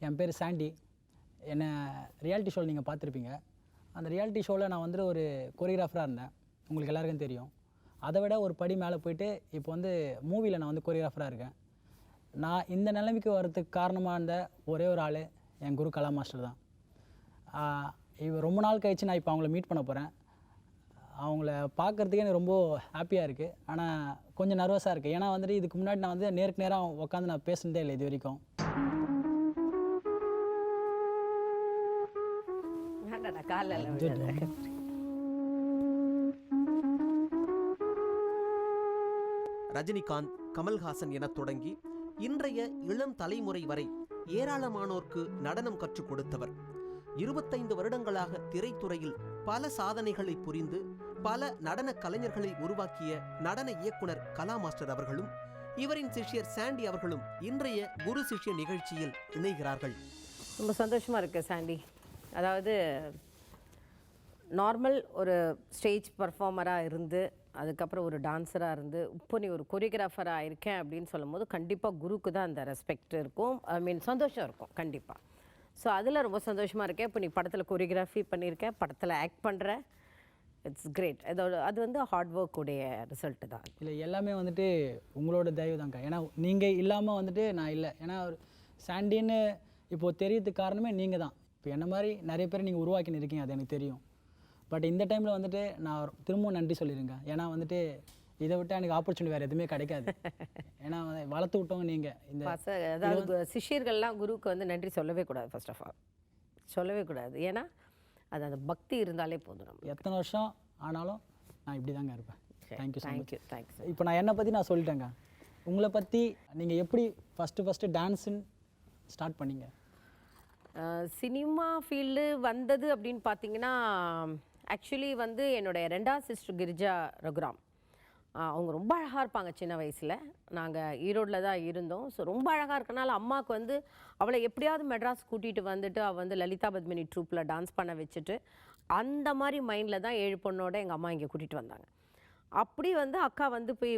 என் பேர் சாண்டி. என்னை ரியாலிட்டி ஷோவில் நீங்கள் பார்த்துருப்பீங்க. அந்த ரியாலிட்டி ஷோவில் நான் வந்து ஒரு கொரியோகிராஃபராக இருந்தேன், உங்களுக்கு எல்லாருக்கும் தெரியும். அதை விட ஒரு படி மேலே போயிட்டு இப்போ வந்து மூவியில் நான் வந்து கொரியோகிராஃபராக இருக்கேன். நான் இந்த நிலைமைக்கு வர்றதுக்கு காரணமாக இருந்த ஒரே ஒரு ஆள் என் குரு கலா மாஸ்டர் தான். ரொம்ப நாள் கழிச்சு நான் இப்போ அவங்கள மீட் பண்ண போகிறேன். அவங்கள பார்க்குறதுக்கே எனக்கு ரொம்ப ஹாப்பியாக இருக்குது. ஆனால் கொஞ்சம் நர்வஸாக இருக்குது. ஏன்னா வந்துட்டு இதுக்கு முன்னாடி நான் வந்து நேருக்கு நேராக உட்காந்து நான் பேசுனதே இல்லை இது வரைக்கும். ரஜினிகாந்த், கமல்ஹாசன் என தொடங்கி இன்றைய இளம் தலைமுறை வரை ஏராளமானோருக்கு நடனம் கற்றுக் கொடுத்தவர். 25 வருடங்களாக திரைத்துறையில் பல சாதனைகளை புரிந்து பல நடன கலைஞர்களை உருவாக்கிய நடன இயக்குனர் கலா மாஸ்டர் அவர்களும் இவரின் சிஷ்யர் சாண்டி அவர்களும் இன்றைய குரு சிஷ்ய நிகழ்ச்சியில் இணைகிறார்கள். ரொம்ப சந்தோஷமாக இருக்குது சாண்டி. அதாவது நார்மல் ஒரு ஸ்டேஜ் பர்ஃபார்மராக இருந்து அதுக்கப்புறம் ஒரு டான்ஸராக இருந்து இப்போ நீ ஒரு கொரியோகிராஃபராக இருக்கேன் அப்படின்னு சொல்லும் போது கண்டிப்பாக குருக்கு தான் அந்த ரெஸ்பெக்ட் இருக்கும், சந்தோஷம் இருக்கும் கண்டிப்பாக. ஸோ அதில் ரொம்ப சந்தோஷமாக இருக்கேன். இப்போ நீ படத்தில் கொரியோகிராஃபி பண்ணியிருக்கேன், படத்தில் ஆக்ட் பண்ணுற, இட்ஸ் கிரேட். அது வந்து ஹார்ட் ஒர்க் உடைய ரிசல்ட்டு தான். இல்லை, எல்லாமே வந்துட்டு உங்களோட தயவு தான்க்கா. ஏன்னா நீங்கள் இல்லாமல் வந்துட்டு நான் இல்லை. ஏன்னா ஒரு சாண்டின்னு இப்போது தெரியறதுக்கு காரணமே நீங்கள் தான். இப்போ என்ன மாதிரி நிறைய பேர் நீங்கள் உருவாக்கின்னு இருக்கீங்க, அது எனக்கு தெரியும். பட் இந்த டைமில் வந்துட்டு நான் திரும்பவும் நன்றி சொல்லிடுங்க. ஏன்னா வந்துட்டு இதை விட்டு எனக்கு ஆப்பர்ச்சுனிட்டி வேறு எதுவுமே கிடைக்காது. ஏன்னா வளர்த்து விட்டவங்க நீங்கள். இந்த அதாவது சிஷ்யர்கள்லாம் குருவுக்கு வந்து நன்றி சொல்லவே கூடாது. ஃபர்ஸ்ட் ஆஃப் ஆல் சொல்லவே கூடாது. ஏன்னா அது அந்த பக்தி இருந்தாலே போதும். நம்ம எத்தனை வருஷம் ஆனாலும் நான் இப்படி தாங்க இருப்பேன். Thank you thank you. இப்போ நான் என்னை பற்றி நான் சொல்லிட்டேங்க. உங்களை பற்றி நீங்கள் எப்படி ஃபஸ்ட்டு டான்ஸுன்னு ஸ்டார்ட் பண்ணீங்க? சினிமா ஃபீல்டு வந்தது அப்படின்னு பார்த்தீங்கன்னா, ஆக்சுவலி வந்து என்னுடைய 2வது சிஸ்டர் கிரிஜா ரகுராம், அவங்க ரொம்ப அழகாக இருப்பாங்க. சின்ன வயசில் நாங்கள் ஈரோடில் தான் இருந்தோம். ஸோ ரொம்ப அழகாக இருக்கனால அம்மாவுக்கு வந்து அவளை எப்படியாவது மெட்ராஸ் கூட்டிகிட்டு வந்துட்டு அவள் வந்து லலிதா பத்மினி ட்ரூப்பில் டான்ஸ் பண்ண வச்சுட்டு அந்த மாதிரி மைண்டில் தான் 7 பொண்ணோட எங்கள் அம்மா இங்கே கூட்டிகிட்டு வந்தாங்க. அப்படி வந்து அக்கா வந்து போய்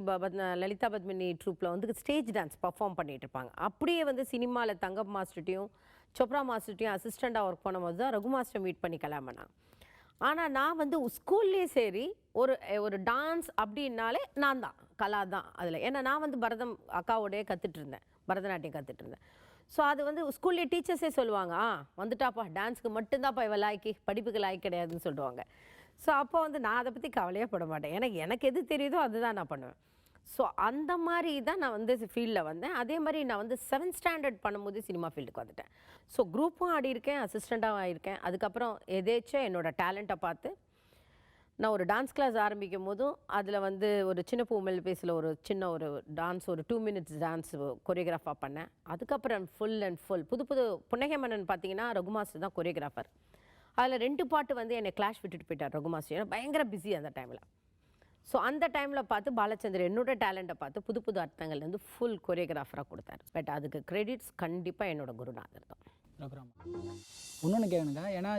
லலிதா பத்மினி ட்ரூப்பில் வந்து ஸ்டேஜ் டான்ஸ் பர்ஃபார்ம் பண்ணிகிட்டு இருப்பாங்க. அப்படியே வந்து சினிமாவில் தங்கப் மாஸ்டர்ட்டையும் சோப்ரா மாஸ்டர்ட்டையும் அசிஸ்டண்ட்டாக ஒர்க் பண்ணும்போது தான் ரகு மாஸ்டர் மீட் பண்ணி கல்யாணம். ஆனால் நான் வந்து ஸ்கூல்லேயே சரி ஒரு டான்ஸ் அப்படின்னாலே நான் தான் கலா தான் அதில். ஏன்னா நான் வந்து பரதம் அக்காவோடையே கற்றுட்டு இருந்தேன், பரதநாட்டியம் கற்றுட்டு இருந்தேன். ஸோ அது வந்து ஸ்கூல்லேயே டீச்சர்ஸே சொல்லுவாங்க, வந்துட்டாப்பா டான்ஸுக்கு மட்டும்தான்ப்பா இவ லாய்க்கு, படிப்புக்கு லாய்க்கு கிடையாதுன்னு சொல்லுவாங்க. ஸோ அப்போ வந்து நான் அதை பற்றி கவலையே பட மாட்டேன். எனக்கு எது தெரியுதோ அதுதான் நான் பண்ணுவேன். ஸோ அந்த மாதிரி தான் நான் வந்து ஃபீல்டில் வந்தேன். அதே மாதிரி நான் வந்து 7th ஸ்டாண்டர்ட் பண்ணும்போது சினிமா ஃபீல்டுக்கு வந்துட்டேன். ஸோ குரூப்பும் ஆடியிருக்கேன், அசிஸ்டண்ட்டாகவும் ஆகியிருக்கேன். அதுக்கப்புறம் எதேச்சும் என்னோடய டேலண்ட்டை பார்த்து நான் ஒரு டான்ஸ் கிளாஸ் ஆரம்பிக்கும் போதும் அதில் வந்து ஒரு சின்ன பூமெல் பேஸில் ஒரு சின்ன ஒரு டான்ஸ், ஒரு 2 minutes டான்ஸ் கொரியோகிராஃபாக பண்ணேன். அதுக்கப்புறம் ஃபுல் புது புன்னகை மன்னன் பார்த்தீங்கன்னா ரகு மாஸ்டர் தான் கொரியோகிராஃபர். அதில் 2 பாட்டு வந்து என்னை கிளாஷ் விட்டுட்டு போயிட்டார் ரகு மாஸ்டர். ஏன்னா பயங்கர பிஸி அந்த டைமில். ஸோ அந்த டைமில் பார்த்து பாலச்சந்திரன் என்னோடய டேலண்ட்டை பார்த்து புது அர்த்தங்கள்லேருந்து ஃபுல் கொரியோகிராஃபராக கொடுத்தாரு. பட் அதுக்கு கிரெடிட்ஸ் கண்டிப்பாக என்னோட குருநாதர் தான். இன்னொன்று கேட்கணுங்க. ஏன்னா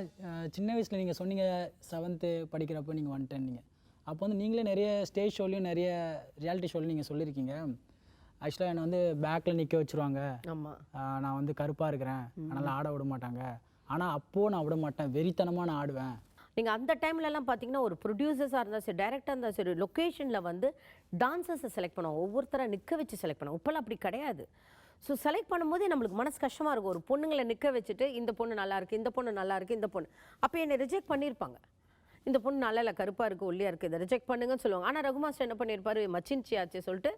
சின்ன வயசில் நீங்கள் சொன்னீங்க 7th படிக்கிறப்போ நீங்கள் வந்துட்டேன்னீங்க. அப்போ வந்து நீங்களே நிறைய ஸ்டேஜ் ஷோலையும் நிறைய ரியாலிட்டி ஷோலையும் நீங்கள் சொல்லியிருக்கீங்க. ஆக்சுவலாக என்னை வந்து பேக்கில் நிற்க வச்சுருவாங்க. ஆமாம், நான் வந்து கருப்பாக இருக்கிறேன், அதனால் ஆட விட மாட்டாங்க. ஆனால் அப்போது நான் விட மாட்டேன், வெறித்தனமாக நான் ஆடுவேன். நீங்கள் அந்த டைம்லலாம் பார்த்தீங்கன்னா ஒரு ப்ரொடியூசர்ஸாக இருந்தால் சரி, டைரக்டாக இருந்தால் சரி, லொக்கேஷனில் வந்து டான்ஸர்ஸை செலக்ட் பண்ணுவோம், ஒவ்வொருத்தரை நிற்க வச்சு செலக்ட் பண்ணுவோம். இப்போல்லாம் அப்படி கிடையாது. ஸோ செலக்ட் பண்ணும்போதே நம்மளுக்கு மனசு கஷ்டமாக இருக்கும். ஒரு பொண்ணுங்களை நிற்க வச்சுட்டு இந்த பொண்ணு நல்லாயிருக்கு, இந்த பொண்ணு நல்லாயிருக்கு, இந்த பொண்ணு அப்போ என்னை ரிஜெக்ட் பண்ணியிருப்பாங்க. இந்த பொண்ணு நல்லா இல்லை, கருப்பாக இருக்குது, ஒல்லியாக இருக்குது, இதை ரிஜெக்ட் பண்ணுங்கன்னு சொல்லுவாங்க. ஆனால் ரகு மாஸ்டர் என்ன பண்ணியிருப்பார், மச்சின்ச்சி ஆச்சு சொல்லிட்டு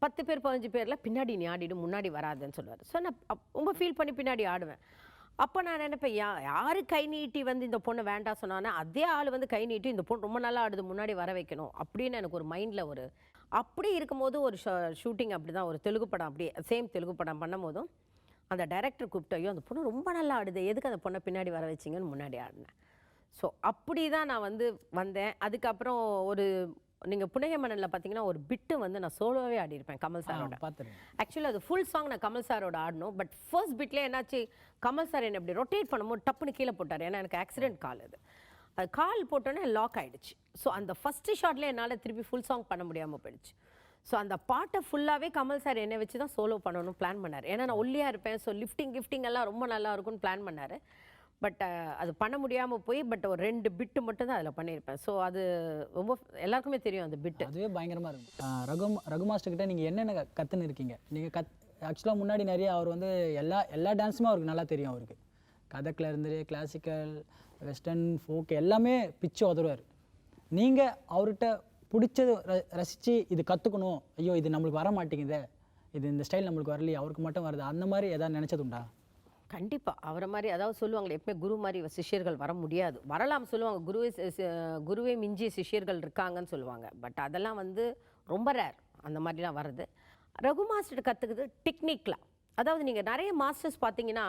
10 பேர் 15 பேரில் பின்னாடி நீ ஆடிடும், முன்னாடி வராதுன்னு சொல்லுவார். ஸோ நான் ரொம்ப ஃபீல் பண்ணி பின்னாடி ஆடுவேன். அப்போ நான் நினைப்பேன், யார் கை நீட்டி வந்து இந்த பொண்ணை வேண்டாம் சொன்னானே அதே ஆள் வந்து கை நீட்டி இந்த பொண்ணு ரொம்ப நல்லா ஆடுது, முன்னாடி வர வைக்கணும் அப்படின்னு எனக்கு ஒரு மைண்டில் அப்படி இருக்கும்போது ஒரு ஷூட்டிங் அப்படி தான், ஒரு தெலுங்கு படம், அப்படியே சேம் தெலுங்கு படம் பண்ணும் போதும் அந்த டைரக்டர் கூப்பிட்டையோ அந்த பொண்ணு ரொம்ப நல்லா ஆடுது, எதுக்கு அந்த பொண்ணை பின்னாடி வர வச்சிங்கன்னு முன்னாடி ஆடினேன். ஸோ அப்படி தான் நான் வந்து வந்தேன். அதுக்கப்புறம் நீங்கள் புன்னகை மன்னனில் பார்த்தீங்கன்னா ஒரு பிட்டு வந்து நான் சோலோவே ஆடிருப்பேன் கமல் சாரோட. ஆக்சுவலி அது ஃபுல் சாங் நான் கமல் சாரோட ஆடணும். பட் ஃபர்ஸ்ட் பிட்லேயே என்னாச்சு, கமல் சார் என்னை அப்படி ரொட்டேட் பண்ணும்போது டப்புன்னு கீழே போட்டார். ஏன்னா எனக்கு ஆக்சிடென்ட் கால் அது கால் போட்டோன்னே லாக் ஆகிடுச்சு. ஸோ அந்த ஃபஸ்ட்டு ஷாட்லேயே என்னால் திருப்பி ஃபுல் சாங் பண்ண முடியாமல் போயிடுச்சு. ஸோ அந்த பாட்டை ஃபுல்லாகவே கமல் சார் என்னை வச்சு தான் சோலோ பண்ணணும்னு பிளான் பண்ணார். ஏன்னா நான் ஒல்லியாக இருப்பேன், ஸோ கிஃப்டிங் எல்லாம் ரொம்ப நல்லா இருக்கும்னு பிளான் பண்ணார். பட் அது பண்ண முடியாமல் போய் பட் ஒரு 2 பிட்டு மட்டும் தான் அதில் பண்ணியிருப்பேன். ஸோ அது ரொம்ப எல்லாருக்குமே தெரியும் அந்த பிட்டு. அதுவே பயங்கரமாக இருக்கும். ரகு மாஸ்டர் கிட்ட நீங்கள் என்னென்ன கற்றுன்னு இருக்கீங்க? நீங்கள் ஆக்சுவலாக முன்னாடி நிறைய அவர் வந்து எல்லா டான்ஸுமே அவருக்கு நல்லா தெரியும். அவருக்கு கதக்கில் இருந்து கிளாசிக்கல், வெஸ்டர்ன், ஃபோக் எல்லாமே பிச்சு உதருவார். நீங்கள் அவர்கிட்ட பிடிச்சது ரசித்து இது கற்றுக்கணும், ஐயோ இது நம்மளுக்கு வர மாட்டேங்குது, இது இந்த ஸ்டைல் நம்மளுக்கு வரலையே, அவருக்கு மட்டும் வருது, அந்த மாதிரி எதாவது நினச்சதுண்டா? கண்டிப்பாக அவரை மாதிரி, அதாவது சொல்லுவாங்களே எப்பவுமே குரு மாதிரி சிஷ்யர்கள் வர முடியாது. வரலாம் சொல்லுவாங்க, குருவே மிஞ்சிய சிஷ்யர்கள் இருக்காங்கன்னு சொல்லுவாங்க. பட் அதெல்லாம் வந்து ரொம்ப ரேர் அந்த மாதிரிலாம் வர்றது. ரகு மாஸ்டர் கற்றுக்குது டெக்னிக்லாம். அதாவது நீங்கள் நிறைய மாஸ்டர்ஸ் பார்த்தீங்கன்னா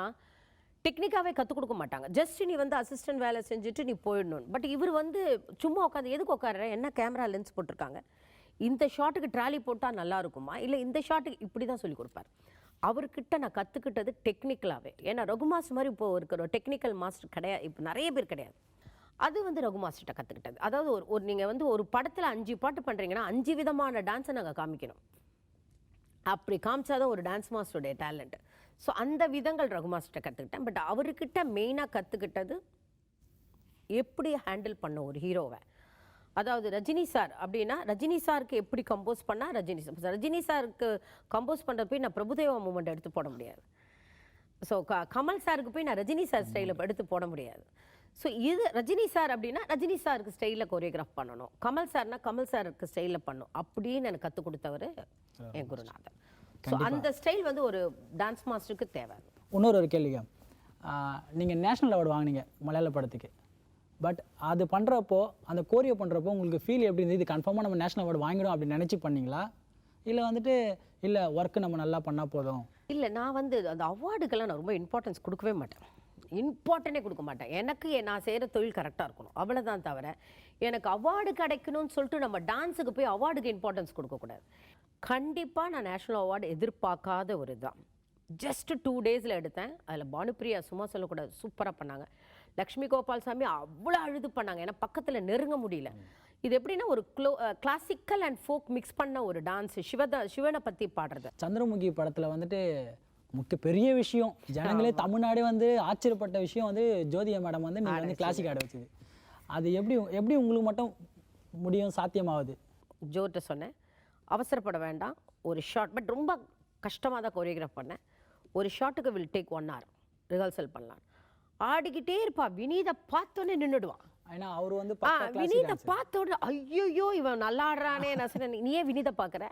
டெக்னிக்காகவே கற்றுக் கொடுக்க மாட்டாங்க. ஜஸ்ட் நீ வந்து அசிஸ்டன்ட் வேலை செஞ்சுட்டு நீ போயிடணும். பட் இவர் வந்து சும்மா உட்காந்து எதுக்கு உட்கார, என்ன கேமரா லென்ஸ் போட்டிருக்காங்க, இந்த ஷாட்டுக்கு ட்ராலி போட்டால் நல்லா இருக்குமா, இல்லை இந்த ஷாட்டுக்கு இப்படி தான் சொல்லி கொடுப்பார். அவர்கிட்ட நான் கற்றுக்கிட்டது டெக்னிக்கலாகவே. ஏன்னா ரகு மாஸ்டர் மாதிரி இப்போ இருக்கிற டெக்னிக்கல் மாஸ்டர் கிடையாது, இப்போ நிறைய பேர் கிடையாது. அது வந்து ரகு மாஸ்டர்கிட்ட கற்றுக்கிட்டது. அதாவது ஒரு நீங்கள் வந்து ஒரு படத்தில் 5 பாட்டு பண்ணுறீங்கன்னா 5 விதமான டான்ஸை நாங்கள் காமிக்கணும். அப்படி காமிச்சாதான் ஒரு டான்ஸ் மாஸ்டருடைய டேலண்ட். ஸோ அந்த விதங்கள் ரகு மாஸ்டர்கிட்ட கற்றுக்கிட்டேன். பட் அவர்கிட்ட மெயினாக கற்றுக்கிட்டது எப்படி ஹேண்டில் பண்ண ஒரு ஹீரோவை. அதாவது ரஜினி சார் அப்படின்னா ரஜினி சாருக்கு எப்படி கம்போஸ் பண்ணால் ரஜினி சாருக்கு கம்போஸ் பண்ணுற போய் நான் பிரபுதேவா மூமெண்ட் எடுத்து போட முடியாது. ஸோ கமல் சாருக்கு போய் நான் ரஜினி சார் ஸ்டைலில் எடுத்து போட முடியாது. ஸோ இது ரஜினி சார் அப்படின்னா ரஜினி சாருக்கு ஸ்டைலில் கொரியோகிராஃப் பண்ணணும், கமல் சார்னா கமல் சாருக்கு ஸ்டைலில் பண்ணணும் அப்படின்னு எனக்கு கற்றுக் கொடுத்தவர் என் குருநாதர். ஸோ அந்த ஸ்டைல் வந்து ஒரு டான்ஸ் மாஸ்டருக்கு தேவை. இன்னொரு கேள்விங்க, நீங்கள் நேஷ்னல் அவார்டு வாங்கினீங்க மலையாள படத்துக்கு. பட் அது பண்ணுறப்போ, அந்த கோரியோ பண்ணுறப்போ உங்களுக்கு ஃபீல் எப்படி இருந்தது? இது கன்ஃபார்மாக நம்ம நேஷ்னல் அவார்டு வாங்கிடும் அப்படின்னு நினச்சி பண்ணீங்களா, இல்லை வந்துட்டு இல்லை ஒர்க்கு நம்ம நல்லா பண்ணால் போதும்? இல்லை, நான் வந்து அந்த அவார்டுக்கெல்லாம் நான் ரொம்ப இம்பார்ட்டன்ஸ் கொடுக்கவே மாட்டேன். இம்பார்ட்டனே கொடுக்க மாட்டேன். எனக்கு நான் செய்கிற தொழில் கரெக்டாக இருக்கணும், அவ்வளோதான். தவிர எனக்கு அவார்டு கிடைக்கணும்னு சொல்லிட்டு நம்ம டான்ஸுக்கு போய் அவார்டுக்கு இம்பார்ட்டன்ஸ் கொடுக்கக்கூடாது. கண்டிப்பாக நான் நேஷ்னல் அவார்டு எதிர்பார்க்காத ஒரு இதுதான். ஜஸ்ட் 2 டேஸில் எடுத்தேன். அதில் பானுப்பிரியா சும்மா சொல்லக்கூடாது, சூப்பராக பண்ணாங்க. லக்ஷ்மி கோபால்சாமி அவ்வளோ அழுது பண்ணாங்க, ஏன்னா பக்கத்தில் நெருங்க முடியல. இது எப்படின்னா ஒரு கிளாசிக்கல் அண்ட் ஃபோக் மிக்ஸ் பண்ண ஒரு டான்ஸ். சிவனை பற்றி பாடுறது. சந்திரமுகி படத்தில் வந்துட்டு பெரிய விஷயம், ஜனங்களே தமிழ்நாடே வந்து ஆச்சரியப்பட்ட விஷயம் வந்து ஜோதிகா மேடம் வந்து நீங்கள் வந்து கிளாசிக் ஆட வச்சுது. அது எப்படி உங்களுக்கு மட்டும் முடியும், சாத்தியமாகுது? ஜோர்ட்ட சொன்னேன், அவசரப்பட வேண்டாம், ஒரு ஷார்ட், பட் ரொம்ப கஷ்டமாக தான் கொரியோகிராஃப் பண்ணேன். ஒரு ஷாட்டுக்கு வில் டேக் 1 hour ரிஹர்சல் பண்ணலாம். ஆடிக்கிட்டே இருப்பா, வினீதை பார்த்தோன்னே நின்றுடுவான். ஏன்னா அவர் வந்து வினீதை பார்த்தோன்னே ஐயோ இவன் நல்லா ஆடுறானே. நான் சொன்னேன், நீ ஏன் வினீதை பார்க்குற,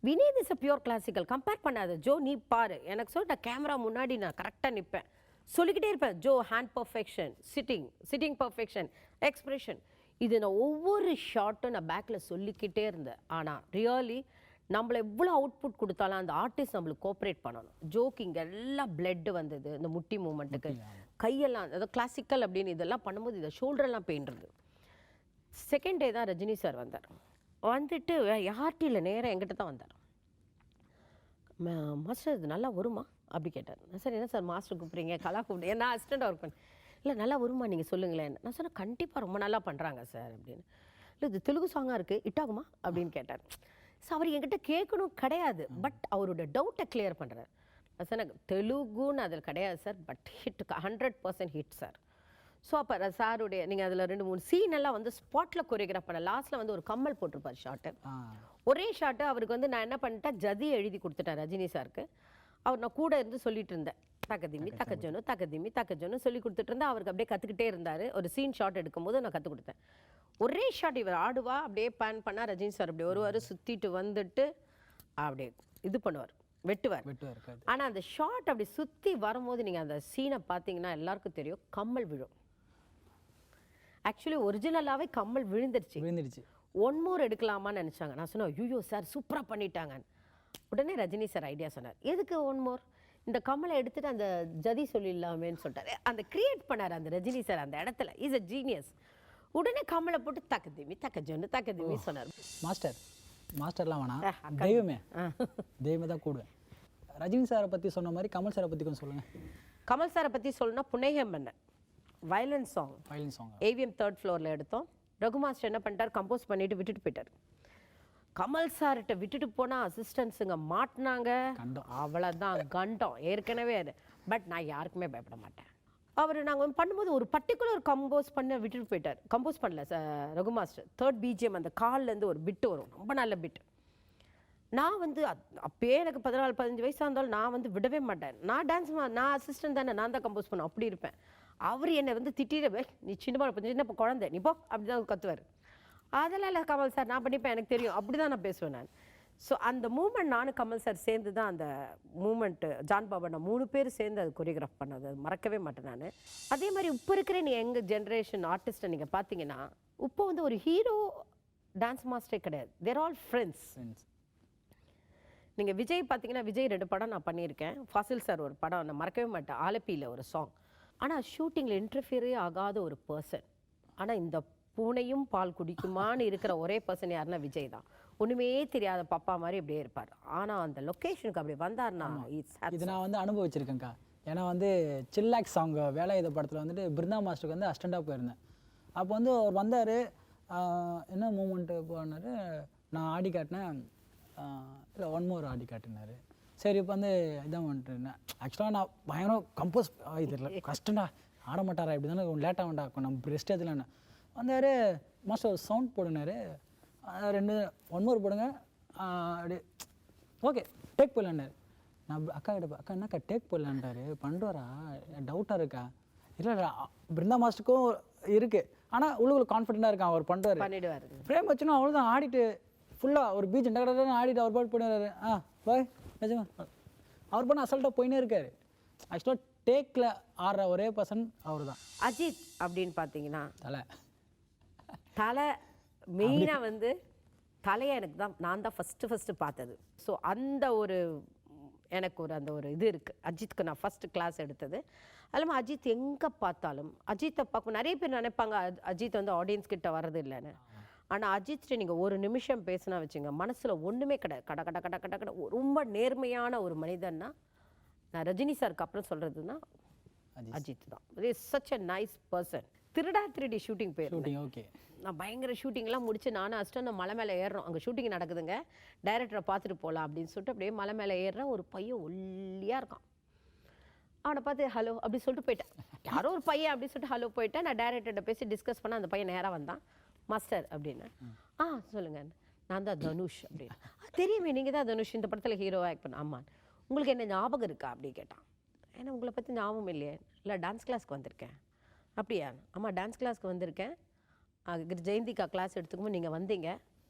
Vineeth is a pure classical, compare பண்ணாத ஜோ, நீ பாரு. எனக்கு சொல்லிட்டு நான் கேமரா முன்னாடி நான் கரெக்டாக நிற்பேன், சொல்லிக்கிட்டே இருப்பேன், Joe hand perfection, sitting perfection, expression. இது நான் ஒவ்வொரு ஷாட்டும் நான் பேக்கில் சொல்லிக்கிட்டே இருந்தேன். ஆனால் ரியலி நம்மளை எவ்வளோ அவுட்புட் கொடுத்தாலும் அந்த ஆர்டிஸ்ட் நம்மளுக்கு கோஆப்ரேட் பண்ணணும். ஜோக்கிங் எல்லாம் பிளட்டு வந்தது இந்த முட்டி மூமெண்ட்டுக்கு, கையெல்லாம் அதாவது கிளாசிக்கல் அப்படின்னு இதெல்லாம் பண்ணும்போது இதை ஷோல்டரெல்லாம் பெயின் இருந்தது. செகண்ட் டே தான் ரஜினி சார் வந்தார். வந்துட்டு யார்ட்டி இல்லை, நேராக எங்கிட்ட தான் வந்தார். மாஸ்டர் இது நல்லா வருமா அப்படி கேட்டார். சார் என்ன சார் மாஸ்டர் கூப்பிட்றீங்க, கலா கூப்பிடுங்க, நான் அசிஸ்டண்ட்டாக ஒர்க் பண்ணேன். இல்லை நல்லா வருமா நீங்கள் சொல்லுங்களேன். நான் சொன்னேன் கண்டிப்பாக ரொம்ப நல்லா பண்ணுறாங்க சார் அப்படின்னு. இல்லை இது தெலுங்கு சாங்காக இருக்குது, இட்டாகுமா அப்படின்னு கேட்டார். ஸோ அவர் என்கிட்ட கேட்கணும் கிடையாது, பட் அவரோட டவுட்டை கிளியர் பண்ணுறாரு. சார் எனக்கு தெலுங்குன்னு அதில் கிடையாது sir, but hit 100% hit sir. So அப்போ சாருடைய நீங்கள் அதில் 2-3 சீன் எல்லாம் வந்து ஸ்பாட்டில் கொரியோகிராஃப் பண்ண. லாஸ்ட்டில் வந்து ஒரு கம்மல் போட்டிருப்பார் ஷார்ட்டு, ஒரே ஷார்ட்டு. அவருக்கு வந்து நான் என்ன பண்ணிட்டேன், ஜதி எழுதி கொடுத்துட்டேன் ரஜினி சாருக்கு. அவர் நான் கூட இருந்து சொல்லிட்டு இருந்தேன், தக்கதிமி தக்கஜோன்னு சொல்லி கொடுத்துட்டு இருந்தா. அவருக்கு அப்படியே கற்றுக்கிட்டே இருந்தார். ஒரு சீன் ஷாட் எடுக்கும்போது நான் கற்றுக் கொடுத்தேன். ஒரே ஷாட் இவர் ஆடுவா, அப்படியே பேன் பண்ணால் ரஜினி சார் அப்படி வருவார், சுற்றிட்டு வந்துட்டு அப்படியே இது பண்ணுவார், வெட்டுவார். ஆனால் அந்த ஷாட் அப்படி சுற்றி வரும்போது நீங்கள் அந்த சீனை பார்த்தீங்கன்னா எல்லாருக்கும் தெரியும், கம்மல் விழும். ஆக்சுவலி ஒரிஜினலாகவே கம்மல் விழுந்துருச்சு. 1 more எடுக்கலாமான்னு நினச்சாங்க. நான் சொன்னேன் ஐயோ சார் சூப்பராக பண்ணிட்டாங்க. உடனே ரஜினி சார் ஐடியா சொன்னார், எதுக்கு 1 more, இந்த கம்மலை எடுத்துட்டு அந்த ஜதி சொல்லிடலாமேன்னு சொல்லிட்டாரு. அந்த கிரியேட் பண்ணார் அந்த ரஜினி சார் அந்த இடத்துல. Is a genius. உடனே கம்மலை போட்டு தக்கதிமி சொன்னார். மாஸ்டர்லாம் வேணாம், தெய்வமே தான் கூடுவேன். ரஜினி சாரை பற்றி சொன்ன மாதிரி கமல் சாரை பற்றி கொஞ்சம் சொல்லுங்கள். கமல் சாரை பற்றி சொல்லணும்னா புன்னேகம் பண்ண violence song AVM 3rd floor எடுத்தோம். ரகு மாஸ்டர் என்ன பண்ணிட்டார், கம்போஸ் பண்ணிட்டு விட்டுட்டு போயிட்டார். கமல் சார்கிட்ட விட்டுட்டு போனால் அசிஸ்டன்ஸுங்க மாட்டினாங்க, அவ்வளோதான் கண்டம் ஏற்கனவே அது. பட் நான் யாருக்குமே பயப்பட மாட்டேன். அவர் நாங்கள் பண்ணும்போது ஒரு பர்டிகுலர் கம்போஸ் பண்ண விட்டுட்டு போயிட்டார். கம்போஸ் பண்ணல ரகு மாஸ்டர். 3rd BGM அந்த கால்லேருந்து ஒரு பிட்டு வரும், ரொம்ப நல்ல பிட்டு. நான் வந்து அப்பயே எனக்கு 14-15 வயசாக இருந்தாலும் நான் வந்து விடவே மாட்டேன். நான் டான்ஸ் நான் அசிஸ்டன்ட் தானே, நான் தான் கம்போஸ் பண்ணேன், அப்படி இருப்பேன். அவர் என்னை வந்து திட்டிட்டு, நீ சின்ன குழந்தை நீ போ அப்படி தான் கத்துவார். அதெல்லாம் இல்லை கமல் சார், நான் பண்ணிப்பேன், எனக்கு தெரியும், அப்படி தான் நான் பேசுவேன் நான். ஸோ அந்த மூமெண்ட் நானும் கமல் சார் சேர்ந்து தான் அந்த மூமெண்ட்டு ஜான் பாபா நான் 3 பேர் சேர்ந்து அது கொரியோகிராஃப் பண்ணது, அது மறக்கவே மாட்டேன் நான். அதே மாதிரி இப்போ இருக்கிற நீ எங்கள் ஜென்ரேஷன் ஆர்டிஸ்ட்டை நீங்கள் பார்த்தீங்கன்னா இப்போ வந்து ஒரு ஹீரோ டான்ஸ் மாஸ்டரே கிடையாது, தேர் ஆல் ஃப்ரெண்ட்ஸ். நீங்கள் விஜய் பார்த்தீங்கன்னா விஜய் 2 படம் நான் பண்ணியிருக்கேன். ஃபாசில் சார் ஒரு படம் நான் மறக்கவே மாட்டேன், ஆலப்பியில் ஒரு சாங். ஆனால் ஷூட்டிங்கில் இன்டர்ஃபியரே ஆகாத ஒரு பர்சன். ஆனால் இந்த பூனையும் பால் குடிக்குமான்னு இருக்கிற ஒரே பர்சன் யாருன்னா விஜய் தான். ஒன்றுமே தெரியாத பப்பா மாதிரி இப்படியே இருப்பார். ஆனால் அந்த லொக்கேஷனுக்கு அப்படி வந்தார்னா இது நான் வந்து அனுபவிச்சிருக்கேன்க்கா. ஏன்னா வந்து சில்லாக்ஸ் சாங் வேலாயுத படத்தில் வந்துட்டு பிருந்தா மாஸ்டருக்கு வந்து அசிஸ்டண்ட்டாக போயிருந்தேன். அப்போ வந்து அவர் வந்தார், என்ன மூமெண்ட்டு போனார், நான் ஆடி காட்டினேன், இல்லை 1 more ஆடி காட்டினார். சரி இப்போ வந்து இதான் வந்துட்டு ஆக்சுவலாக நான் பயங்கரம் கம்போஸ் இது இல்லை கஷ்டம்டா, ஆட மாட்டாரா இப்படி தானே லேட்டாக வேண்டாம் நம்ம ரெஸ்ட் எடுத்துலன்னு வந்தார். மாஸ்டர் சவுண்ட் போடுனார், 1 more போடுங்க அப்படியே ஓகே டேக் போடலான்னாரு. நான் அக்கா கிட்ட அக்கா என்னக்கா டேக் போடலான்ட்டாரு, பண்ணுறாரா டவுட்டாக இருக்கா? இல்லை இல்லை பிருந்தா மாஸ்டருக்கும் இருக்குது, ஆனால் உள்ளுக்குள்ள கான்ஃபிடென்ட்டாக இருக்கான், அவர் பண்ணுறாரு பண்ணிடுவார். ஃப்ரேம் வச்சுன்னா அவ்வளோதான் ஆடிட்டு ஃபுல்லாக ஒரு பீச் டக்கடன்னு ஆடிட்டு அவர் பாட்டு போயிடுறாரு. பாய் நிஜமா அவர் பண்ண அசல்ட்டாக போயினே இருக்காரு. ஆக்சுவலாக டேக்கில் ஆடுற ஒரே பர்சன் அவர் தான். அஜித் அப்படின்னு பார்த்தீங்கன்னா தலை மெயினாக வந்து தலையை எனக்கு தான் நான் தான் ஃபஸ்ட்டு பார்த்தது. ஸோ அந்த ஒரு எனக்கு ஒரு அந்த ஒரு இது இருக்குது. அஜித்துக்கு நான் ஃபஸ்ட்டு கிளாஸ் எடுத்தது. அது இல்லாமல் அஜித் எங்கே பார்த்தாலும் அஜித்தை பார்க்கும் நிறைய பேர் நினைப்பாங்க அஜித் வந்து ஆடியன்ஸ் கிட்ட வர்றது இல்லைன்னு. ஆனால் அஜித்கிட்ட நீங்கள் ஒரு நிமிஷம் பேசினா வச்சுங்க மனசில் ஒன்றுமே கிடையாது. கட கட கட கட கட ரொம்ப நேர்மையான ஒரு மனிதன்னா நான் ரஜினி சாருக்கு அப்புறம் சொல்கிறதுன்னா அஜித் தான். Is such a nice person. Thiruda திருடி ஷூட்டிங் போயிருந்தேன். ஓகே நான் பயங்கர ஷூட்டிங்லாம் முடிச்சு நானும் அஸ்டன் மலை மேலே ஏறுறோம். அங்கே ஷூட்டிங் நடக்குதுங்க, டைரக்டரை பார்த்துட்டு போகலாம் அப்படின்னு சொல்லிட்டு அப்படியே மலை மேலே ஏறுறேன். ஒரு பையன் ஒல்லியாக இருக்கான். அவனை பார்த்து ஹலோ அப்படி சொல்லிட்டு போயிட்டேன். யாரோ ஒரு பையன் அப்படின்னு சொல்லிட்டு ஹலோ போயிட்டேன். நான் டைரக்டர்கிட்ட பேசி டிஸ்கஸ் பண்ண அந்த பையன் நேராக வந்தான். மாஸ்டர் அப்படின்னு. சொல்லுங்க, நான் தான் தனுஷ் அப்படின்னு. தெரியுமே நீங்கள் தான் தனுஷ், இந்த படத்தில் ஹீரோவாக ஆக்ட் பண்ண. ஆமாம், உங்களுக்கு என்ன ஞாபகம் இருக்கா அப்படி கேட்டான். ஏன்னா உங்களை பற்றி ஞாபகம் இல்லையே. இல்லை டான்ஸ் கிளாஸ்க்கு வந்திருக்கேன். அப்படியா? ஆமாம் டான்ஸ் கிளாஸ்க்கு வந்திருக்கேன். ஜெயந்திக்கா கிளாஸ் எடுத்துக்கும்போது நீங்கள் வந்தீங்க,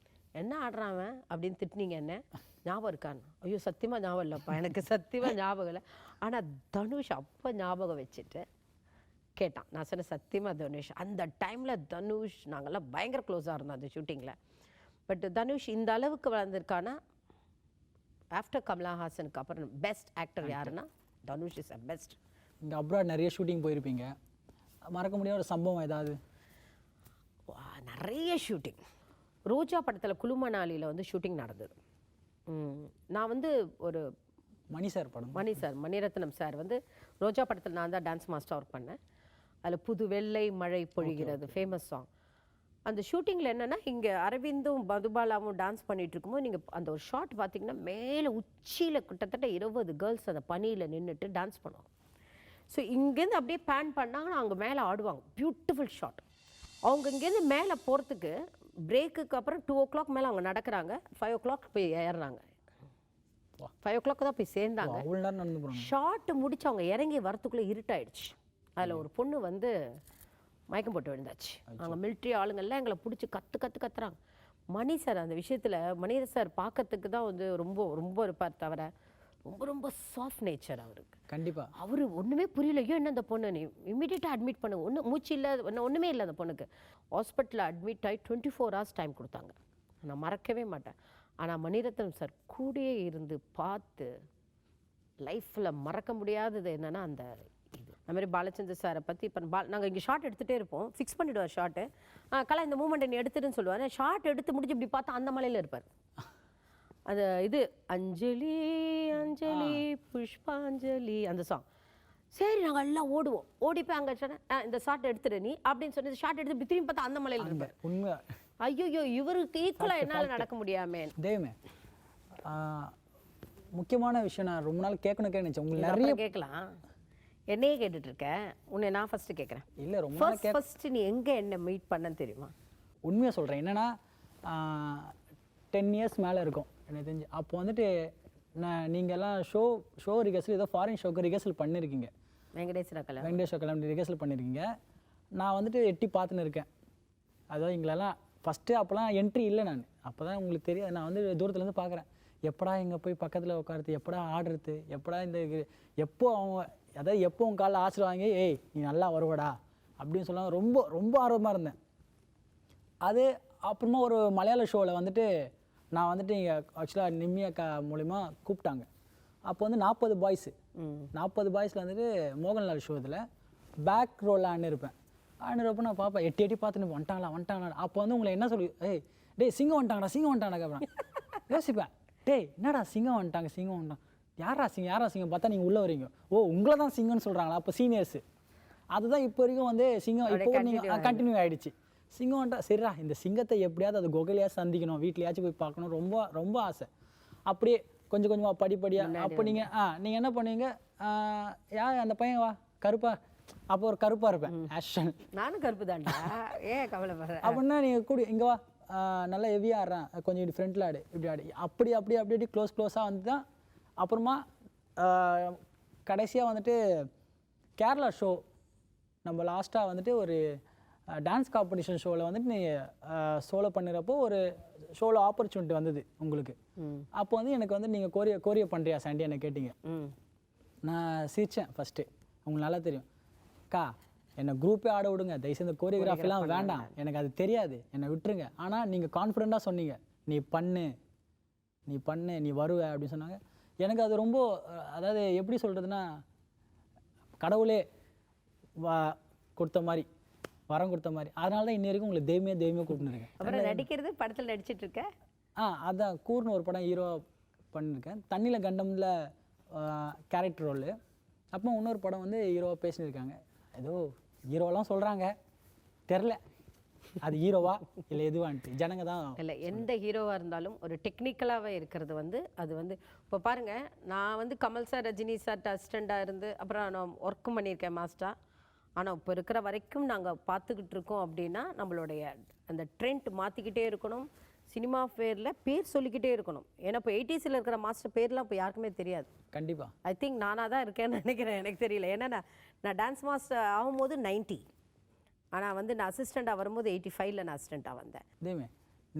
என்ன ஆடுறான் அப்படின்னு திட்டினீங்க, என்ன ஞாபகம் இருக்கான்னு. ஐயோ சத்தியமாக ஞாபகம் இல்லைப்பா, எனக்கு சத்தியமாக ஞாபகம் இல்லை. ஆனால் தனுஷ் அப்போ ஞாபகம் வச்சுட்டு கேட்டான். நான் சொன்னேன் சத்தியமாக தனுஷ். அந்த டைமில் தனுஷ் நாங்கள்லாம் பயங்கர க்ளோஸாக இருந்தோம் அந்த ஷூட்டிங்கில். பட் தனுஷ் இந்த அளவுக்கு வளர்ந்துருக்கானா ஆஃப்டர் கமலஹாசனுக்கு அப்புறம் பெஸ்ட் ஆக்டர் யாருன்னா தனுஷ் இஸ் அ பெஸ்ட். இங்கே அப்ராட் நிறைய ஷூட்டிங் போயிருப்பீங்க, மறக்க முடியாத ஒரு சம்பவம் ஏதாவது? நிறைய ஷூட்டிங். ரோஜா படத்தில் குழுமணாலியில் வந்து ஷூட்டிங் நடந்தது. நான் வந்து ஒரு மணி சார் படம், மணிரத்னம் சார் வந்து ரோஜா படத்தில் நான் தான் டான்ஸ் மாஸ்டர் ஒர்க் பண்ணேன். அதில் புது வெள்ளை மழை பொழிகிறது ஃபேமஸ் சாங். அந்த ஷூட்டிங்கில் என்னென்னா இங்கே அரவிந்தும் மதுபாலாவும் டான்ஸ் பண்ணிகிட்டு இருக்கும்போது நீங்கள் அந்த ஒரு ஷாட் பார்த்தீங்கன்னா மேலே உச்சியில் கிட்டத்தட்ட 20 கேர்ள்ஸ் அந்த பனியில் நின்றுட்டு டான்ஸ் பண்ணுவாங்க. ஸோ இங்கேருந்து அப்படியே பேன் பண்ணாங்கன்னா அவங்க மேலே ஆடுவாங்க. Beautiful shot. அவங்க இங்கேருந்து மேலே போகிறதுக்கு பிரேக்குக்கு அப்புறம் 2 o'clock மேலே அவங்க நடக்கிறாங்க. 5 o'clock போய் ஏறுறாங்க. 5 o'clock தான் போய் சேர்ந்தாங்க. ஷார்ட் முடிச்சு அவங்க இறங்கி வரத்துக்குள்ளே இருட்டாயிடுச்சு. அதில் ஒரு பொண்ணு வந்து மயக்கம் போட்டு விழுந்தாச்சு. அவங்க மிலிட்ரி ஆளுங்கள்லாம் எங்களை பிடிச்சி கத்துறாங்க. மணி சார் அந்த விஷயத்தில் மணி சார் பார்க்கறதுக்கு தான் வந்து ரொம்ப ரொம்ப இருப்பார், தவிர ரொம்ப ரொம்ப சாஃப்ட் நேச்சர் அவருக்கு. கண்டிப்பாக அவர் ஒன்றுமே புரியலையோ என்ன அந்த பொண்ணு நீ இமீடியட்டாக அட்மிட் பண்ணு, மூச்சு இல்லை ஒன்றுமே இல்லை அந்த பொண்ணுக்கு. ஹாஸ்பிட்டலில் அட்மிட் ஆகி 24 hours டைம் கொடுத்தாங்க. நான் மறக்கவே மாட்டேன். ஆனால் மணிரத்னம் சார் கூடயே இருந்து பார்த்து லைஃப்பில் மறக்க முடியாதது என்னென்னா அந்த இது. அது மாதிரி பாலச்சந்திர சாரை பற்றி இப்போ நாங்கள் இங்கே ஷார்ட் எடுத்துகிட்டே இருப்போம், ஃபிக்ஸ் பண்ணிவிடுவார் ஷார்ட்டு. கலா இந்த மூமெண்ட் நீ எடுத்துட்டுன்னு சொல்லுவார். ஷார்ட் எடுத்து முடிச்சு இப்படி பார்த்தா அந்த மலையில் இருப்பார். அது இது அஞ்சலி அஞ்சலி புஷ்பாஞ்சலி அந்த சாங். சரி நாங்கள் எல்லாம் ஓடிப்போய் அங்கே இந்த ஷார்ட் எடுத்துடு நீ அப்படின்னு சொல்லி ஷார்ட் எடுத்து இப்படி திரும்பி பார்த்தா அந்த மலையில் இருப்பார். உண்மை ஐயோ இவருக்கு ஈக்குவலாக என்னால் நடக்க முடியாமே. தெய்வமே, முக்கியமான விஷயம் நான் ரொம்ப நாள் கேட்கணும் நினச்சேன். உங்களுக்கு நிறைய கேட்கலாம், என்னையே கேட்டுட்டு இருக்கேன். உன்னை நான் ஃபர்ஸ்ட் கேட்குறேன். இல்லை, ரொம்ப நாள் ஃபர்ஸ்ட் நீ எங்கே என்ன மீட் பண்ணன்னு தெரியுமா? உண்மையாக சொல்கிறேன். என்னென்னா 10 இயர்ஸ் மேலே இருக்கும் எனக்கு தெரிஞ்சு. அப்போ வந்துட்டு நீங்கள்லாம் ஷோ ரிஹர்சல் ஏதோ ஃபாரின் ஷோக்கு ரிஹர்சல் பண்ணியிருக்கீங்க. வெங்கடேஸ்வர கல்யாணம் ரிஹர்சல் பண்ணியிருக்கீங்க. நான் வந்துட்டு எட்டி பார்த்துன்னு இருக்கேன். அதாவது எங்களெல்லாம் ஃபஸ்ட்டு அப்போலாம் என்ட்ரி இல்லை. நான் அப்போ தான் உங்களுக்கு தெரியாது. நான் வந்து தூரத்துலேருந்து பார்க்குறேன். எப்படா இங்கே போய் பக்கத்தில் உட்காருது, எப்படா ஆடுறது, எப்படா எப்போ அவங்க அதாவது எப்போ உங்கள் காலில் ஆசிரியர் வாங்கி ஏய் நீ நல்லா வருவடா அப்படின்னு சொல்லுவாங்க. ரொம்ப ரொம்ப ஆர்வமாக இருந்தேன். அது அப்புறமா ஒரு மலையாள ஷோவில் வந்துட்டு நான் வந்துட்டு இங்கே ஆக்சுவலாக நிம்மியக்கா மூலிமா கூப்பிட்டாங்க. அப்போ வந்து 40 பாய்ஸில் வந்துட்டு மோகன்லால் ஷோ இதில் பேக் ரோலில் ஆடிருப்பேன். ஆடினப்போ நான் பார்ப்பேன், எட்டி பார்த்துன்னு வந்துட்டாங்களா. அப்போ வந்து உங்களை என்ன சொல்லி டேய் சிங்கம் வந்துட்டாங்கடா கேட்பேன். யோசிப்பேன், டேய் என்னடா சிங்கம் வந்துட்டாங்க யாரா சிங்கம் பார்த்தா நீங்கள் உள்ளே வரீங்க. ஓ உங்களை தான் சிங்கம்னு சொல்கிறாங்களா. அப்போ சீனியர்ஸு அதுதான் இப்போ வரைக்கும் வந்து சிங்கம் இப்போ நீங்கள் கண்டினியூ ஆகிடுச்சு. சிங்கம் வந்துட்டா சரிடா, இந்த சிங்கத்தை எப்படியாவது அது குகையிலையாவது சந்திக்கணும், வீட்லையாச்சும் போய் பார்க்கணும், ரொம்ப ரொம்ப ஆசை. அப்படியே கொஞ்சம் கொஞ்சமாக படிப்படியாக. அப்போ நீங்கள் என்ன பண்ணுவீங்க, அந்த பையன் வா கருப்பா, அப்போ ஒரு கருப்பாக இருப்பேன் ஆக்ஷன். நானும் கருப்பு தான்டா, ஏன் கவலைப்படுறேன். அப்படின்னா நீங்கள் கூடி இங்கே வா நல்லா ஹெவியாக ஆடுறேன், கொஞ்சம் இப்படி ஃப்ரண்ட்டில் ஆடு, இப்படி ஆடு, அப்படி க்ளோஸாக வந்து தான். அப்புறமா கடைசியாக வந்துட்டு கேரளா ஷோ நம்ம லாஸ்ட்டாக வந்துட்டு ஒரு டான்ஸ் காம்படிஷன் ஷோவில் வந்துட்டு நீங்கள் சோலோ பண்ணுறப்போ ஒரு ஷோவில் ஆப்பர்ச்சுனிட்டி வந்தது உங்களுக்கு. அப்போ வந்து எனக்கு வந்து நீங்கள் கோரியோ பண்ணுறியா சாண்டி என்ன கேட்டிங்க. நான் சிரித்தேன் ஃபஸ்ட்டு. உங்களுக்கு நல்லா தெரியும் அக்கா என்னை குரூப்பே ஆட விடுங்க, தயவுசெய்து கோரியோகிராஃபிலாம் வேண்டாம், எனக்கு அது தெரியாது, என்னை விட்டுருங்க. ஆனால் நீங்கள் கான்ஃபிடெண்ட்டாக சொன்னீங்க, நீ பண்ணு நீ வருவ அப்படின்னு சொன்னாங்க. எனக்கு அது ரொம்ப அதாவது எப்படி சொல்கிறதுனா கடவுளே கொடுத்த மாதிரி, வரம் கொடுத்த மாதிரி. அதனால தான் இன்ன வரைக்கும் உங்களுக்கு தெய்வமே கூப்பிட்டுருக்கேன். அப்புறம் நடிக்கிறது படத்தில் நடிச்சிட்டு இருக்கேன். அதான் கூர்னு ஒரு படம் ஹீரோ பண்ணியிருக்கேன். தண்ணியில் கண்டமில் கேரக்டர் ரோலு. அப்போ இன்னொரு படம் வந்து ஹீரோவாக பேசினிருக்காங்க. ஏதோ ஹீரோலாம் சொல்கிறாங்க, தெரில அது ஹீரோவா இல்லை எதுவான்ட்டு ஜனங்க தான். இல்லை எந்த ஹீரோவாக இருந்தாலும் ஒரு டெக்னிக்கலாகவே இருக்கிறது வந்து அது வந்து இப்போ பாருங்கள், நான் வந்து கமல் சார் ரஜினி சார் அசிஸ்டண்ட்டாக இருந்து அப்புறம் நான் ஒர்க்கும் பண்ணியிருக்கேன் மாஸ்டர். ஆனால் இப்போ இருக்கிற வரைக்கும் நாங்கள் பார்த்துக்கிட்டு இருக்கோம் அப்படின்னா நம்மளுடைய அந்த ட்ரெண்ட் மாற்றிக்கிட்டே இருக்கணும். சினிமா ஃபேரில் பேர் சொல்லிக்கிட்டே இருக்கணும். ஏன்னா இப்போ 80s இருக்கிற மாஸ்டர் பேர்லாம் இப்போ யாருக்குமே தெரியாது. கண்டிப்பாக ஐ திங்க் நானாக தான் இருக்கேன்னு நினைக்கிறேன், எனக்கு தெரியல. ஏன்னா நான் டான்ஸ் மாஸ்டர் ஆகும்போது 90, ஆனால் வந்து நான் அசிஸ்டண்ட்டாக வரும்போது 85ல் நான் அசிஸ்டண்ட்டாக வந்தேன். இதேமே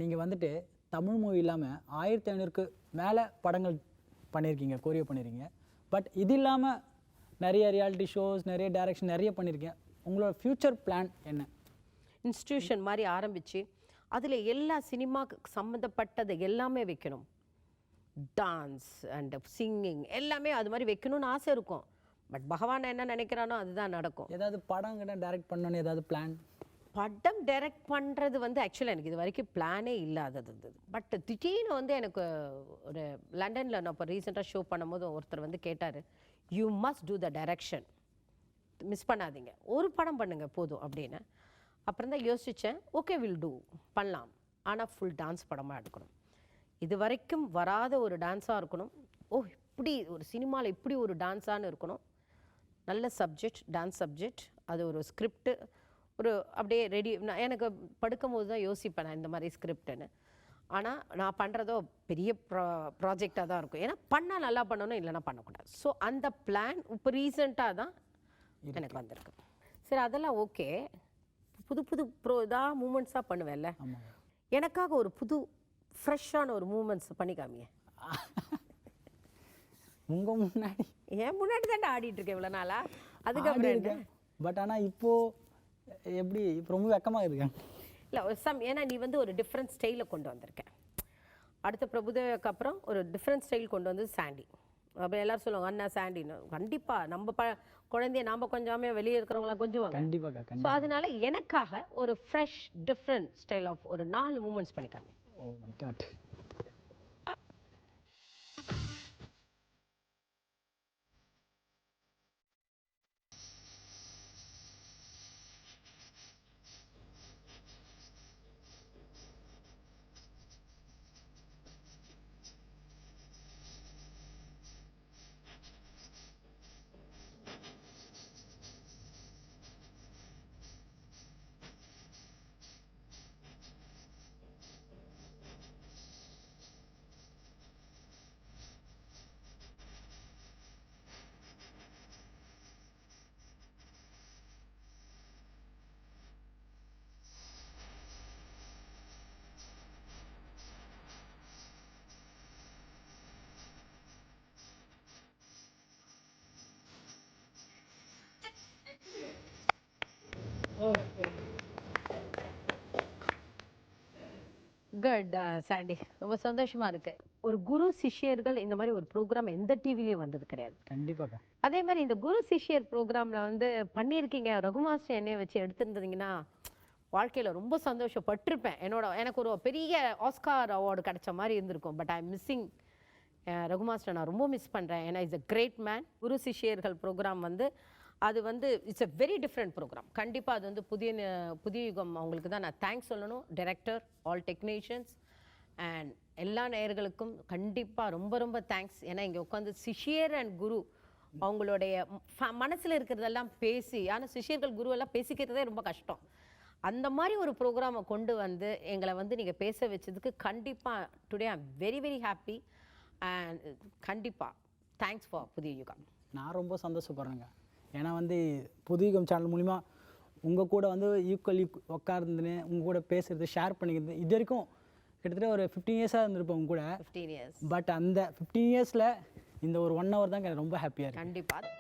நீங்கள் வந்துட்டு தமிழ் மூவி இல்லாமல் 1500க்கு மேலே படங்கள் பண்ணியிருக்கீங்க, கோரியோ பண்ணியிருக்கீங்க. பட் இது இல்லாமல் நிறைய ரியாலிட்டி ஷோஸ், நிறைய டைரக்ஷன் நிறைய பண்ணியிருக்கேன். உங்களோட ஃப்யூச்சர் பிளான் என்ன? இன்ஸ்டிடியூஷன் மாதிரி ஆரம்பித்து அதில் எல்லா சினிமாவுக்கு சம்மந்தப்பட்டது எல்லாமே வைக்கணும். டான்ஸ் அண்ட் சிங்கிங் எல்லாமே அது மாதிரி வைக்கணும்னு ஆசை இருக்கும். பட் பகவான் என்ன நினைக்கிறானோ அதுதான் நடக்கும். ஏதாவது படம் கிட்ட டைரக்ட் பண்ணணும்னு ஏதாவது பிளான்? படம் டைரக்ட் பண்ணுறது வந்து ஆக்சுவலாக எனக்கு இது வரைக்கும் பிளானே இல்லாதது. பட் திடீர்னு வந்து எனக்கு ஒரு லண்டனில் நான் இப்போ ரீசெண்டாக ஷோ பண்ணும்போது ஒருத்தர் வந்து கேட்டார், you must do the direction, miss பண்ணாதீங்க, ஒரு படம் பண்ணுங்க போதும் அப்படின்னு. அப்புறம் தான் யோசித்தேன், ஓகே வில் டூ, பண்ணலாம். ஆனால் ஃபுல் டான்ஸ் படமாக எடுக்கணும். இது வரைக்கும் வராத ஒரு டான்ஸாக இருக்கணும். இப்படி ஒரு சினிமாவில் இப்படி ஒரு டான்ஸான்னு இருக்கணும். நல்ல சப்ஜெக்ட், டான்ஸ் சப்ஜெக்ட், அது ஒரு ஸ்கிரிப்டு ஒரு அப்படியே ரெடி. நான் எனக்கு படுக்கும் போது தான் யோசிப்பேன் நான் இந்த மாதிரி ஸ்கிரிப்டுன்னு. ஆனால் நான் பண்ணுறதோ பெரிய ப்ராஜெக்டாக தான் இருக்கும். ஏன்னா பண்ணால் நல்லா பண்ணணும், இல்லைன்னா பண்ணக்கூடாது. ஸோ அந்த பிளான் இப்போ ரீசெண்டாக தான் எனக்கு வந்திருக்கு. சரி அதெல்லாம் ஓகே, புது புது இதாக மூமெண்ட்ஸாக பண்ணுவேன்ல, எனக்காக ஒரு புது ஃப்ரெஷ்ஷான ஒரு மூமெண்ட்ஸ் பண்ணி காமிங்க. உங்கள் முன்னாடி ஏன் முன்னாடி தாண்டா ஆடிட்டு இருக்கேன் இவ்வளோ நாளா. அதுக்கப்புறம் பட் ஆனால் இப்போது எப்படி இப்போ ரொம்ப வெக்கமாக இருக்கேன். இல்லை ஏன்னா நீ வந்து ஒரு டிஃப்ரெண்ட் ஸ்டைலில் கொண்டு வந்திருக்கேன். அடுத்த பிரபுதேவாக்கு அப்புறம் ஒரு டிஃப்ரெண்ட் ஸ்டைல் கொண்டு வந்தது சாண்டி. அப்புறம் எல்லாரும் சொல்லுவாங்க அண்ணா சாண்டின்னு. கண்டிப்பாக நம்ம குழந்தைய நாம் கொஞ்சமே வெளியே இருக்கிறவங்களாம் கொஞ்சம் கண்டிப்பாக. ஸோ அதனால எனக்காக ஒரு ஃப்ரெஷ் டிஃப்ரெண்ட் ஸ்டைல் ஆஃப் ஒரு 4 மூமெண்ட்ஸ் பண்ணிக்காங்க. Oh my god. Good Sandy, ரொம்ப சந்தோஷமா இருக்கு. ஒரு குரு சிஷ்யர்கள் இந்த மாதிரி ஒரு ப்ரோக்ராம் எந்த டிவிலையும் வந்தது கிடையாது. கண்டிப்பாக்கா. அதே மாதிரி இந்த குரு சிஷ்யர் ப்ரோக்ராம்ல வந்து பண்ணியிருக்கீங்க, ரகுமாஸ்டர் என்னைய வச்சு எடுத்திருந்தீங்கன்னா வாழ்க்கையில ரொம்ப சந்தோஷப்பட்டிருப்பேன். எனக்கு ஒரு பெரிய ஆஸ்கார் அவார்டு கிடைச்ச மாதிரி இருந்திருக்கும். But I am missing Raghu master. நான் ரொம்ப மிஸ் பண்றேன். ஏன்னா இஸ் a கிரேட் மேன். குரு சிஷ்யர்கள் ப்ரோக்ராம் வந்து அது வந்து it's a very different program. கண்டிப்பாக அது வந்து புதிய யுகம் அவங்களுக்கு தான் நான் தேங்க்ஸ் சொல்லணும். டைரக்டர், ஆல் டெக்னீஷியன்ஸ் அண்ட் எல்லா நேயர்களுக்கும் கண்டிப்பாக ரொம்ப ரொம்ப தேங்க்ஸ். ஏன்னா இங்கே உட்காந்து சிஷ்யர் அண்ட் குரு அவங்களுடைய மனசில் இருக்கிறதெல்லாம் பேசி, ஆனால் சிஷ்யர்கள் குரு எல்லாம் பேசிக்கிறதே ரொம்ப கஷ்டம். அந்த மாதிரி ஒரு ப்ரோக்ராமை கொண்டு வந்து எங்களை வந்து நீங்கள் பேச வச்சதுக்கு கண்டிப்பாக today I am very very happy and கண்டிப்பாக தேங்க்ஸ் ஃபார் புதிய யுகம். நான் ரொம்ப சந்தோஷப்படுறேங்க. ஏன்னா வந்து புதுயுகம் சேனல் மூலிமா உங்கள் கூட வந்து ஈக்குவலி உட்கார்ந்துன்னு உங்கள் கூட பேசுகிறது, ஷேர் பண்ணிக்கிறது, இது வரைக்கும் கிட்டத்தட்ட ஒரு 15 இயர்ஸாக இருந்திருப்போம் உங்க கூட. 15 years பட் அந்த 15 இயர்ஸில் இந்த ஒரு 1 hour தான் எனக்கு ரொம்ப ஹாப்பியாக இருக்குது. கண்டிப்பாக.